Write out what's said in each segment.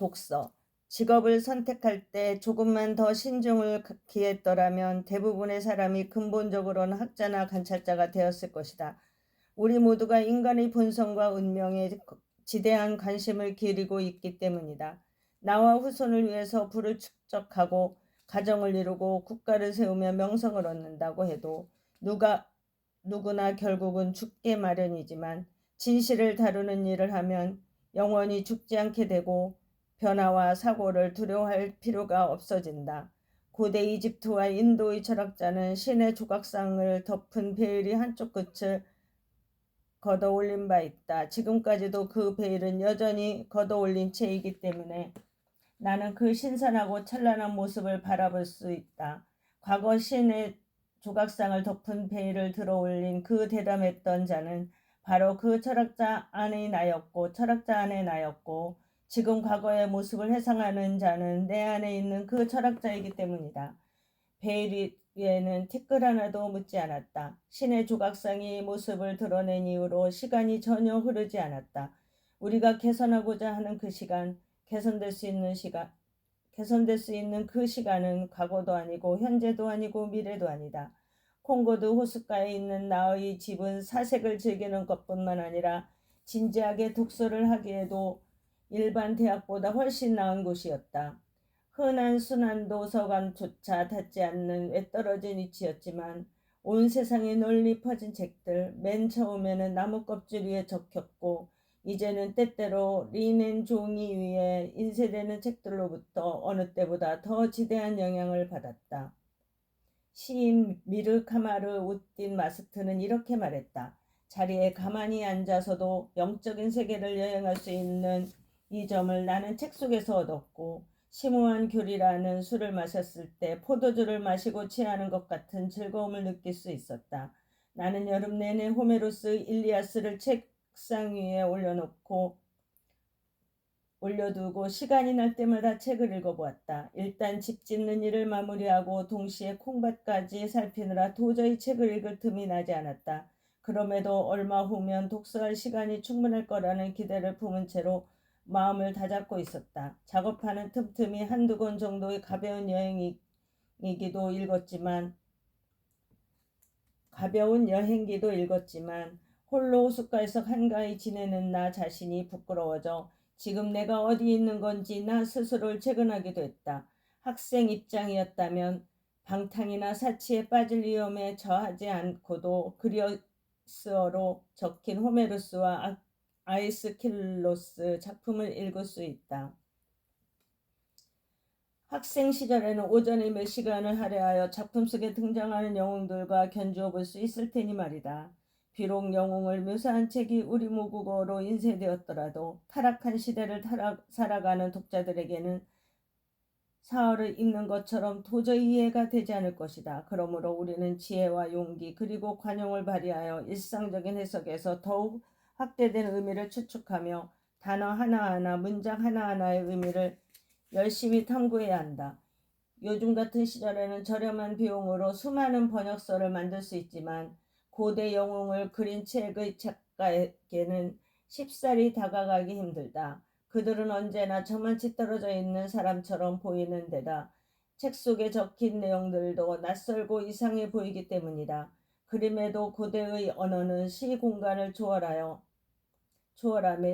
독서. 직업을 선택할 때 조금만 더 신중을 기했더라면 대부분의 사람이 근본적으로는 학자나 관찰자가 되었을 것이다. 우리 모두가 인간의 본성과 운명에 지대한 관심을 기울이고 있기 때문이다. 나와 후손을 위해서 부를 축적하고 가정을 이루고 국가를 세우며 명성을 얻는다고 해도 누구나 결국은 죽게 마련이지만 진실을 다루는 일을 하면 영원히 죽지 않게 되고 변화와 사고를 두려워할 필요가 없어진다. 고대 이집트와 인도의 철학자는 신의 조각상을 덮은 베일이 한쪽 끝을 걷어올린 바 있다. 지금까지도 그 베일은 여전히 걷어올린 채이기 때문에 나는 그 신선하고 찬란한 모습을 바라볼 수 있다. 과거 신의 조각상을 덮은 베일을 들어올린 그 대담했던 자는 바로 그 철학자 안의 나였고 철학자 안의 나였고 지금 과거의 모습을 회상하는 자는 내 안에 있는 그 철학자이기 때문이다. 베일 위에는 티끌 하나도 묻지 않았다. 신의 조각상이 모습을 드러낸 이후로 시간이 전혀 흐르지 않았다. 우리가 개선하고자 하는 그 시간, 개선될 수 있는 그 시간은 과거도 아니고 현재도 아니고 미래도 아니다. 콩고드 호숫가에 있는 나의 집은 사색을 즐기는 것뿐만 아니라 진지하게 독서를 하기에도 일반 대학보다 훨씬 나은 곳이었다. 흔한 순환 도서관조차 닿지 않는 외떨어진 위치였지만 온 세상에 널리 퍼진 책들, 맨 처음에는 나무 껍질 위에 적혔고 이제는 때때로 리넨 종이 위에 인쇄되는 책들로부터 어느 때보다 더 지대한 영향을 받았다. 시인 미르카마르 우딘 마스트는 이렇게 말했다. 자리에 가만히 앉아서도 영적인 세계를 여행할 수 있는 이 점을 나는 책 속에서 얻었고 심오한 교리라는 술을 마셨을 때 포도주를 마시고 취하는 것 같은 즐거움을 느낄 수 있었다. 나는 여름 내내 호메로스 일리아스를 책상 위에 올려두고 시간이 날 때마다 책을 읽어보았다. 일단 집 짓는 일을 마무리하고 동시에 콩밭까지 살피느라 도저히 책을 읽을 틈이 나지 않았다. 그럼에도 얼마 후면 독서할 시간이 충분할 거라는 기대를 품은 채로 마음을 다잡고 있었다. 작업하는 틈틈이 한두 권 정도의 가벼운 여행기도 읽었지만 홀로 호숫가에서 한가히 지내는 나 자신이 부끄러워져 지금 내가 어디 있는 건지 나 스스로를 채근하기도 했다. 학생 입장이었다면 방탕이나 사치에 빠질 위험에 처하지 않고도 그리스어로 적힌 호메로스와 아이스킬로스 작품을 읽을 수 있다. 학생 시절에는 오전에 몇 시간을 할애하여 작품 속에 등장하는 영웅들과 견주어 볼 수 있을 테니 말이다. 비록 영웅을 묘사한 책이 우리 모국어로 인쇄되었더라도 타락한 시대를 살아가는 독자들에게는 사활을 읽는 것처럼 도저히 이해가 되지 않을 것이다. 그러므로 우리는 지혜와 용기 그리고 관용을 발휘하여 일상적인 해석에서 더욱 확대된 의미를 추측하며 단어 하나하나, 문장 하나하나의 의미를 열심히 탐구해야 한다. 요즘 같은 시절에는 저렴한 비용으로 수많은 번역서를 만들 수 있지만 고대 영웅을 그린 책의 작가에게는 쉽사리 다가가기 힘들다. 그들은 언제나 저만치 떨어져 있는 사람처럼 보이는 데다 책 속에 적힌 내용들도 낯설고 이상해 보이기 때문이다. 그림에도 고대의 언어는 시 공간을 초월하며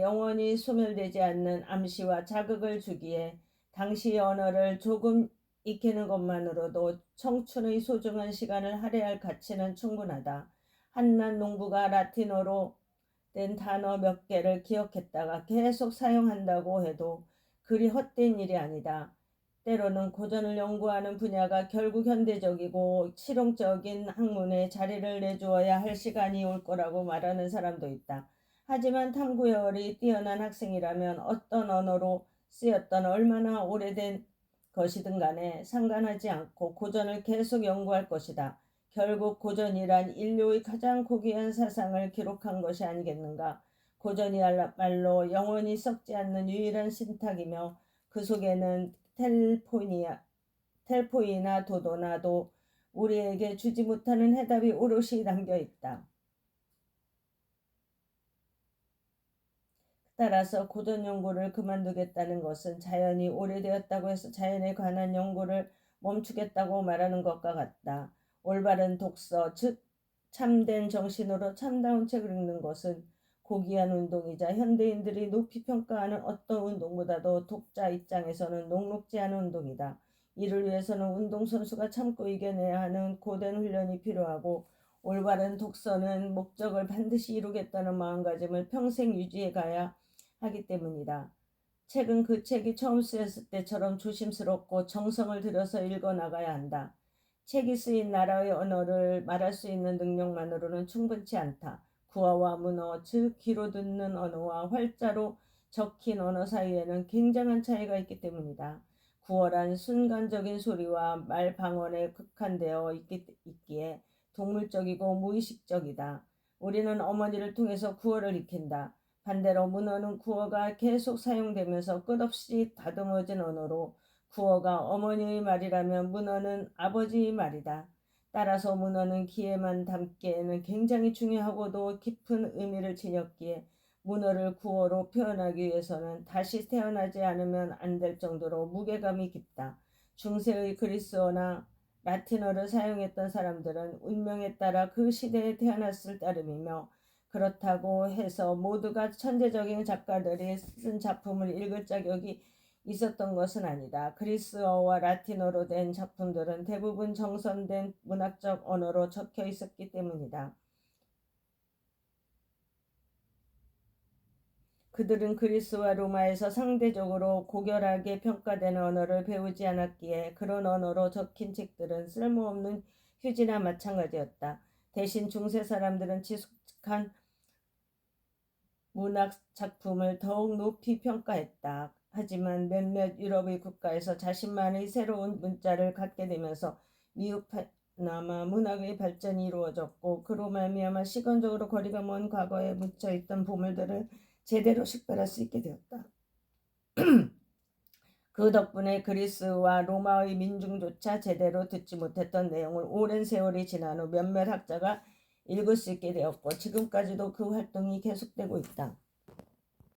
영원히 소멸되지 않는 암시와 자극을 주기에 당시 언어를 조금 익히는 것만으로도 청춘의 소중한 시간을 할애할 가치는 충분하다. 한낱 농부가 라틴어로 된 단어 몇 개를 기억했다가 계속 사용한다고 해도 그리 헛된 일이 아니다. 때로는 고전을 연구하는 분야가 결국 현대적이고 실용적인 학문에 자리를 내주어야 할 시간이 올 거라고 말하는 사람도 있다. 하지만 탐구열이 뛰어난 학생이라면 어떤 언어로 쓰였던 얼마나 오래된 것이든 간에 상관하지 않고 고전을 계속 연구할 것이다. 결국 고전이란 인류의 가장 고귀한 사상을 기록한 것이 아니겠는가. 고전이야말로 영원히 썩지 않는 유일한 신탁이며 그 속에는 텔포이나 도도나도 우리에게 주지 못하는 해답이 오롯이 담겨 있다. 따라서 고전 연구를 그만두겠다는 것은 자연이 오래되었다고 해서 자연에 관한 연구를 멈추겠다고 말하는 것과 같다. 올바른 독서, 즉 참된 정신으로 참다운 책을 읽는 것은 고귀한 운동이자 현대인들이 높이 평가하는 어떤 운동보다도 독자 입장에서는 녹록지 않은 운동이다. 이를 위해서는 운동선수가 참고 이겨내야 하는 고된 훈련이 필요하고 올바른 독서는 목적을 반드시 이루겠다는 마음가짐을 평생 유지해 가야 하기 때문이다. 책은 그 책이 처음 쓰였을 때처럼 조심스럽고 정성을 들여서 읽어 나가야 한다. 책이 쓰인 나라의 언어를 말할 수 있는 능력만으로는 충분치 않다. 구어와 문어, 즉 귀로 듣는 언어와 활자로 적힌 언어 사이에는 굉장한 차이가 있기 때문이다. 구어란 순간적인 소리와 말 방언에 국한되어 있기에 동물적이고 무의식적이다. 우리는 어머니를 통해서 구어를 익힌다. 반대로 문어는 구어가 계속 사용되면서 끝없이 다듬어진 언어로 구어가 어머니의 말이라면 문어는 아버지의 말이다. 따라서 문어는 귀에만 담기에는 굉장히 중요하고도 깊은 의미를 지녔기에 문어를 구어로 표현하기 위해서는 다시 태어나지 않으면 안 될 정도로 무게감이 깊다. 중세의 그리스어나 라틴어를 사용했던 사람들은 운명에 따라 그 시대에 태어났을 따름이며 그렇다고 해서 모두가 천재적인 작가들이 쓴 작품을 읽을 자격이 있었던 것은 아니다. 그리스어와 라틴어로 된 작품들은 대부분 정선된 문학적 언어로 적혀 있었기 때문이다. 그들은 그리스와 로마에서 상대적으로 고결하게 평가되는 언어를 배우지 않았기에 그런 언어로 적힌 책들은 쓸모없는 휴지나 마찬가지였다. 대신 중세 사람들은 지숙한 문학 작품을 더욱 높이 평가했다. 하지만 몇몇 유럽의 국가에서 자신만의 새로운 문자를 갖게 되면서 미국 남아 문학의 발전이 이루어졌고 그로 말미암아 시간적으로 거리가 먼 과거에 묻혀있던 보물들을 제대로 식별할 수 있게 되었다. 그 덕분에 그리스와 로마의 민중조차 제대로 듣지 못했던 내용을 오랜 세월이 지난 후 몇몇 학자가 읽을 수 있게 되었고 지금까지도 그 활동이 계속되고 있다.